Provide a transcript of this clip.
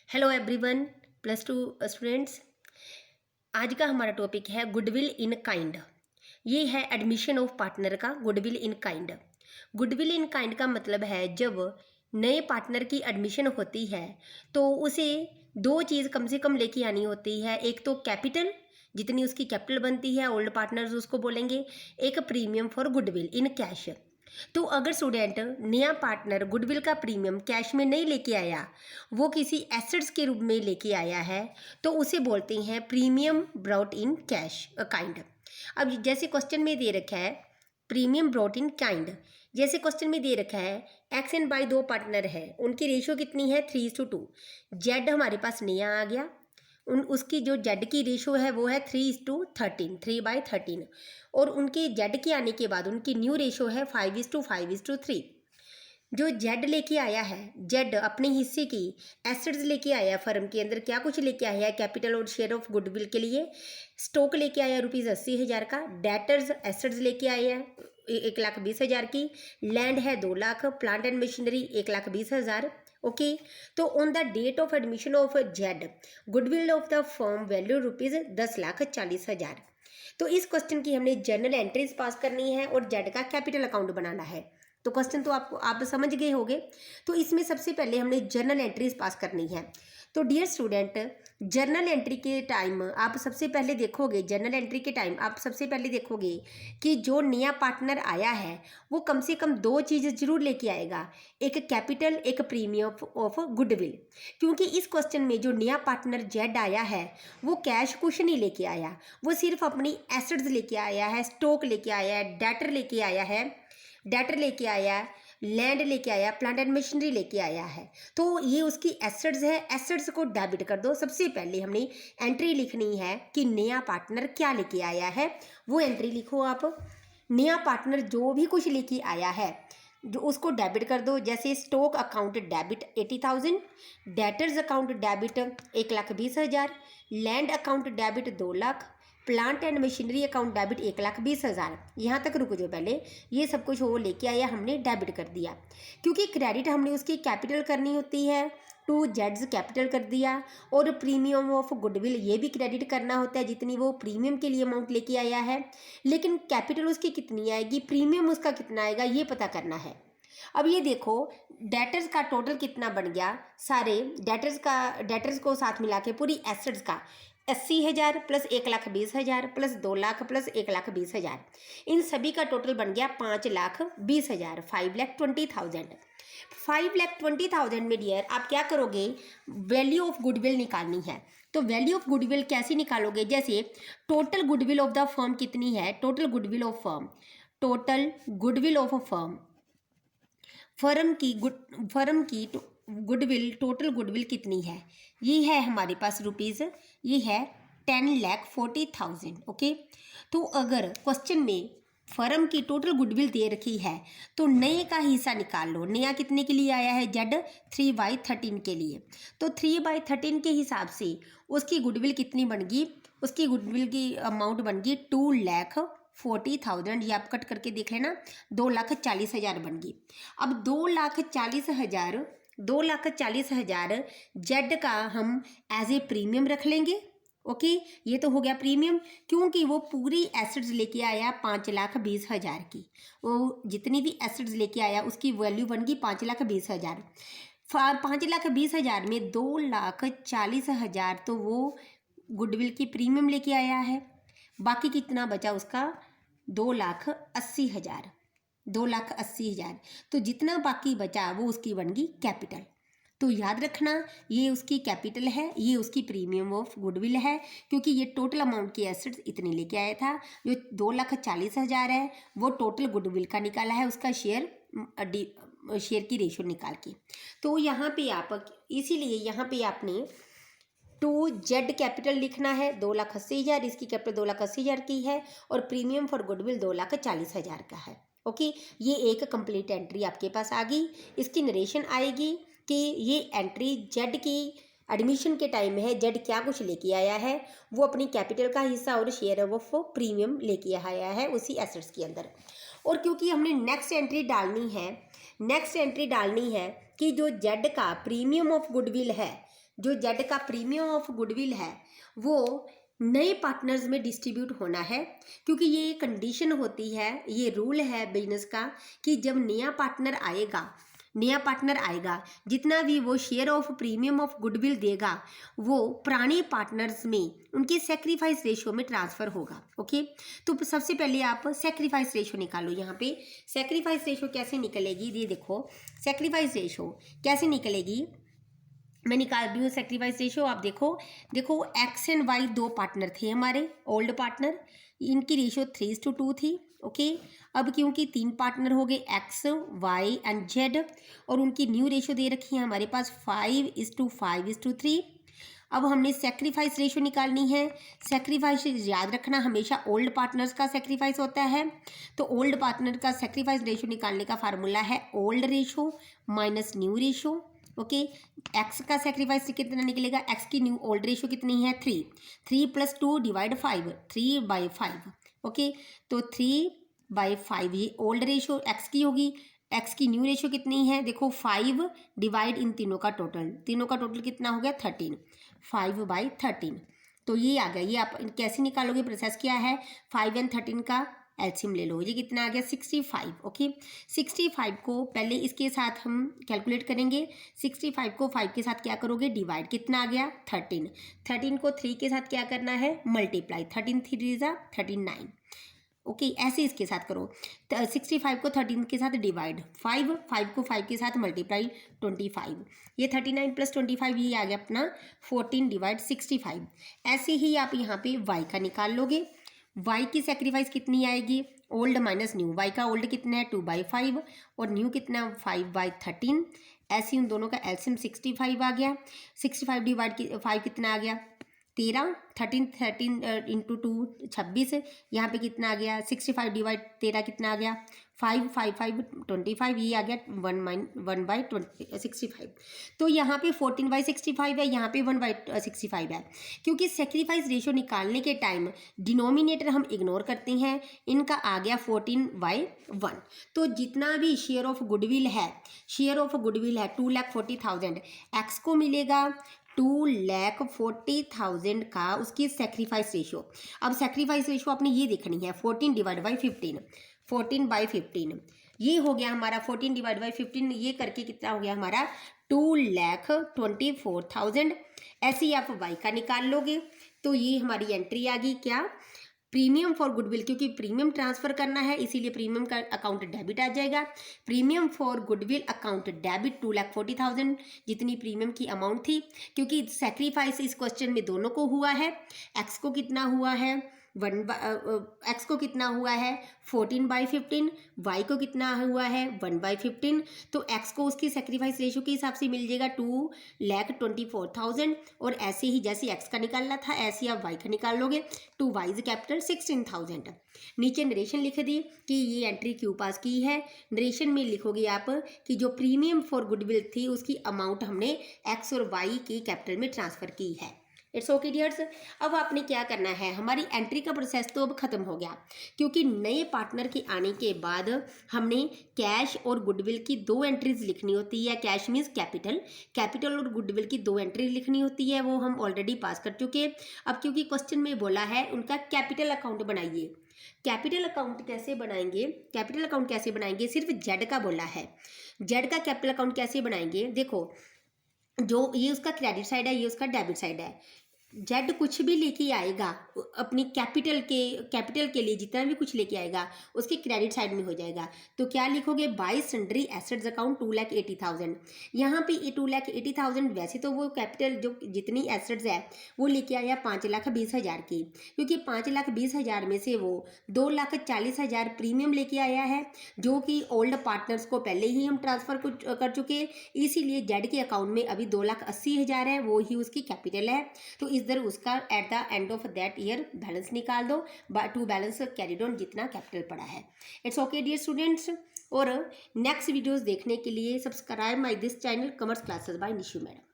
Hello everyone, plus two students. आज का हमारा टॉपिक है गुडविल इन काइंड। ये है एडमिशन ऑफ पार्टनर का goodwill in kind. Goodwill in kind का मतलब है जब नए पार्टनर की एडमिशन होती है तो उसे दो चीज़ कम से कम लेके आनी होती है। एक तो कैपिटल, जितनी उसकी कैपिटल बनती है, ओल्ड पार्टनर्स उसको बोलेंगे। एक premium for goodwill in cash. तो अगर स्टूडेंट नया पार्टनर गुडविल का प्रीमियम कैश में नहीं लेके आया, वो किसी एसेट्स के रूप में लेके आया है, तो उसे बोलते हैं premium brought in cash kind. अब जैसे क्वेश्चन में दे रखा है प्रीमियम ब्रॉट इन काइंड, जैसे क्वेश्चन में दे रखा है एक्स एंड बाई दो पार्टनर है, उनकी रेशियो कितनी है 3:2। जेड हमारे पास नया आ गया, उसकी जो जेड की रेशो है वो है 3:13, 3/13। और उनके जेड के आने के बाद उनकी न्यू रेशो है 5:5:3। जो जेड लेके आया है, जेड अपने हिस्से की एसेट्स लेके आया, फर्म के अंदर क्या कुछ लेके आया है, कैपिटल और शेयर ऑफ गुडविल के लिए स्टॉक लेके आया ₹80,000 का, डेटर्स एसेट्स लेके आया है 1,20,000 की, लैंड है 2 lakh, plant and machinery 1,20,000। Okay, तो on the date of admission of Z goodwill of the firm value ₹10,40,000। तो इस क्वेश्चन की हमने जर्नल एंट्रीज पास करनी है और जेड का कैपिटल अकाउंट बनाना है। तो क्वेश्चन तो आप समझ गए होंगे। तो इसमें सबसे पहले हमने जर्नल एंट्रीज पास करनी है। तो डियर स्टूडेंट, जर्नल एंट्री के टाइम आप सबसे पहले देखोगे, जर्नल एंट्री के टाइम आप सबसे पहले देखोगे कि जो नया पार्टनर आया है वो कम से कम दो चीज़ जरूर लेके आएगा, एक कैपिटल, एक प्रीमियम ऑफ गुडविल। क्योंकि इस क्वेश्चन में जो नया पार्टनर जेड आया है वो कैश कुछ नहीं लेके आया, वो सिर्फ अपनी एसेट्स लेके आया है, स्टॉक लेके आया है, डेटर लेके आया है, लैंड लेके आया, प्लांट एंड मशीनरी लेके आया है। तो ये उसकी एसेट्स है, एसेट्स को डेबिट कर दो। सबसे पहले हमने एंट्री लिखनी है कि नया पार्टनर क्या लेके आया है, वो एंट्री लिखो आप। नया पार्टनर जो भी कुछ लेके आया है जो उसको डेबिट कर दो। जैसे stock account debit 80,000, debtors account debit 1,20,000, land account debit 2 lakh, plant and machinery account debit 1,20,000। यहाँ तक रुको जो, पहले ये सब कुछ वो लेके आया, हमने डेबिट कर दिया। क्योंकि क्रेडिट हमने उसकी कैपिटल करनी होती है, टू जेड्स कैपिटल कर दिया, और प्रीमियम ऑफ गुडविल ये भी क्रेडिट करना होता है जितनी वो प्रीमियम के लिए अमाउंट लेके आया है। लेकिन कैपिटल उसकी कितनी आएगी, प्रीमियम उसका कितना आएगा, ये पता करना है। अब ये देखो डेटर्स का टोटल कितना बन गया, सारे डेटर्स को साथ मिला के पूरी एसेट्स का 80,000 प्लस 1,20,000 प्लस 2 लाख प्लस 1,20,000, इन सभी का टोटल बन गया 5,20,000, 5,20,000। 5,20,000 में डियर आप क्या करोगे, वैल्यू ऑफ गुडविल निकालनी है। तो वैल्यू ऑफ गुडविल कैसे निकालोगे, जैसे total goodwill of the firm कितनी है, total goodwill of firm, total goodwill of a firm, firm की गुडविल, टोटल गुडविल कितनी है, ये है हमारे पास रुपीज़, ये है 10,40,000। ओके, तो अगर क्वेश्चन में फर्म की टोटल गुडविल दे रखी है तो नए का हिस्सा निकाल लो। नया कितने के लिए आया है, जेड 3/13 के लिए। तो 3/13 के हिसाब से उसकी गुडविल कितनी बन गई, उसकी गुडविल की अमाउंट बन गई 2,40,000। ये आप कट करके देख लेना, 2,40,000 बन गई। अब 2,40,000 जेड का हम एज ए प्रीमियम रख लेंगे। ओके, ये तो हो गया प्रीमियम, क्योंकि वो पूरी एसेट्स लेके आया 5,20,000 की। वो जितनी भी एसेट्स लेके आया उसकी वैल्यू बन गई 5,20,000। 5,20,000 में 2,40,000 तो वो गुडविल की प्रीमियम लेके आया है, बाकी कितना बचा उसका 2,80,000, 2,80,000। तो जितना बाकी बचा वो उसकी बन गई कैपिटल। तो याद रखना ये उसकी कैपिटल है, ये उसकी प्रीमियम ऑफ गुडविल है, क्योंकि ये टोटल अमाउंट की एसेट्स इतनी लेके आया था। जो 2,40,000 है वो टोटल गुडविल का निकाला है, उसका शेयर की रेशो निकाल के। तो यहाँ पे आप, इसीलिए यहाँ पे आपने टू जेड कैपिटल लिखना है 2,80,000, इसकी कैपिटल 2,80,000 की है और प्रीमियम फॉर गुडविल 2,40,000 का है। ओके, ये एक कंप्लीट एंट्री आपके पास आ गई। इसकी नरेशन आएगी कि ये एंट्री जेड की एडमिशन के टाइम में है, जेड क्या कुछ लेके आया है, वो अपनी कैपिटल का हिस्सा और शेयर ऑफ प्रीमियम लेके आया है उसी एसेट्स के अंदर। और क्योंकि हमने नेक्स्ट एंट्री डालनी है कि जो जेड का प्रीमियम ऑफ गुडविल है, जो जेड का प्रीमियम ऑफ गुडविल है वो नए पार्टनर्स में डिस्ट्रीब्यूट होना है, क्योंकि ये कंडीशन होती है, ये रूल है बिजनेस का कि जब नया पार्टनर आएगा जितना भी वो share of premium of goodwill देगा वो पुराने पार्टनर्स में उनके सेक्रीफाइस रेशो में ट्रांसफ़र होगा। ओके, तो सबसे पहले आप सेक्रीफाइस रेशो निकालो। यहाँ पे सेक्रीफाइस रेशो कैसे निकलेगी, ये देखो सेक्रीफाइस रेशो कैसे निकलेगी, मैं निकाल रही हूँ सेक्रीफाइस रेशो। आप देखो एक्स एंड वाई दो पार्टनर थे हमारे ओल्ड पार्टनर, इनकी रेशो 3:2 थी। ओके, अब क्योंकि 3 पार्टनर हो गए एक्स वाई एंड जेड और उनकी न्यू रेशो दे रखी है हमारे पास 5:5:3। अब हमने सेक्रीफाइस रेशो निकालनी है। सेक्रीफाइस याद रखना हमेशा ओल्ड पार्टनर्स का सेक्रीफाइस होता है, तो ओल्ड पार्टनर का सेक्रीफाइस रेशो निकालने का फार्मूला है old ratio minus new ratio. Okay, x का सेक्रीफाइस कितना निकलेगा, एक्स की न्यू ओल्ड रेशो कितनी है 3 + 2 / 5 3/5। ओके, तो 3/5 ये ओल्ड रेशो एक्स की होगी। एक्स की न्यू रेशो कितनी है, देखो 5 डिवाइड इन तीनों का टोटल कितना हो गया 13, 5/13। तो ये आ गया। ये आप कैसे निकालोगे, प्रोसेस क्या है, 5 और 13 का एलसीएम ले लो, ये कितना आ गया 65। ओके, 65 को पहले इसके साथ हम कैलकुलेट करेंगे। 65 को 5 के साथ क्या करोगे, डिवाइड, कितना आ गया 13 को 3 के साथ क्या करना है मल्टीप्लाई, 13 3 = 39। ओके, ऐसे इसके साथ करो। 65 को 13 के साथ डिवाइड, 5 को 5 के साथ मल्टीप्लाई 25, ये 39 + 25 ये आ गया अपना 14/65। ऐसे ही आप यहाँ पे y का निकाल लोगे। y की सेक्रीफाइस कितनी आएगी, ओल्ड माइनस न्यू, y का ओल्ड कितना है 2/5 और न्यू कितना 5/13। ऐसे उन दोनों का एलसीएम 65 आ गया। 65 / 5 कितना आ गया 13, 13 × 2 26, यहाँ पे कितना आ गया 65 / 13 कितना आ गया 5 5 5 25, ये आ गया 1/65। तो यहाँ पे 14/65 है, यहाँ पे 1/65 है, क्योंकि सेक्रीफाइस रेशो निकालने के टाइम डिनोमिनेटर हम इग्नोर करते हैं, इनका आ गया 14/1। तो जितना भी शेयर ऑफ गुडविल है 2,40,000 एक्स को मिलेगा 2,40,000 का उसकी सेक्रीफाइस रेशो। अब सेक्रीफाइस रेशो आपने ये देखनी है 14/15 ये हो गया हमारा 14/15, ये करके कितना हो गया हमारा 2,24,000। ऐसे ही आप वाई का निकाल लोगे तो ये हमारी एंट्री आ गई क्या, प्रीमियम फॉर गुडविल, क्योंकि प्रीमियम ट्रांसफर करना है इसीलिए प्रीमियम का अकाउंट डेबिट आ जाएगा। Premium for goodwill account debit 2,40,000 जितनी प्रीमियम की अमाउंट थी, क्योंकि सेक्रीफाइस इस क्वेश्चन में दोनों को हुआ है। एक्स को कितना हुआ है एक्स को कितना हुआ है 14/15, वाई को कितना हुआ है 1/15। तो एक्स को उसकी सेक्रीफाइस रेशो के हिसाब से मिल जाएगा 2,24,000 और ऐसे ही जैसे एक्स का निकालना था ऐसे ही आप वाई का निकाल लोगे। 2 y इज कैपिटल 16,000। नीचे नरेशन लिख दी कि ये एंट्री क्यों पास की है। नरेशन में लिखोगे आप कि जो प्रीमियम फॉर गुडविल थी उसकी अमाउंट हमने एक्स और वाई की कैपिटल में ट्रांसफ़र की है। It's okay dears. अब आपने क्या करना है, हमारी एंट्री का प्रोसेस तो अब खत्म हो गया, क्योंकि नए पार्टनर के आने के बाद हमने कैश और गुडविल की 2 एंट्रीज लिखनी होती है। कैश मीन्स कैपिटल और गुडविल की 2 एंट्रीज लिखनी होती है, वो हम ऑलरेडी पास कर चुके। अब क्योंकि क्वेश्चन में बोला है उनका कैपिटल अकाउंट बनाइए। कैपिटल अकाउंट कैसे बनाएंगे, सिर्फ जेड का बोला है। जेड का कैपिटल अकाउंट कैसे बनाएंगे, देखो जो ये उसका क्रेडिट साइड है, ये उसका डेबिट साइड है। जेड कुछ भी लेके आएगा अपनी कैपिटल के लिए जितना भी कुछ लेके आएगा उसके क्रेडिट साइड में हो जाएगा। तो क्या लिखोगे, बाय सन्ड्री एसेट्स अकाउंट 2,80,000। यहाँ पे 2,80,000 वैसे तो वो कैपिटल जो जितनी एसेट्स है वो लेके आया 5,20,000 की, क्योंकि 5,20,000 में से वो 2,40,000 प्रीमियम लेके आया है जो कि ओल्ड पार्टनर्स को पहले ही हम ट्रांसफ़र कर चुके। इसीलिए जेड के अकाउंट में अभी 2,80,000 है, वो ही उसकी कैपिटल है। तो इधर उसका at the end of that year balance निकाल दो, टू बैलेंस कैरिड ऑन जितना कैपिटल पड़ा है। It's okay dear students. और नेक्स्ट वीडियोस देखने के लिए subscribe my this channel commerce classes by Nishu madam.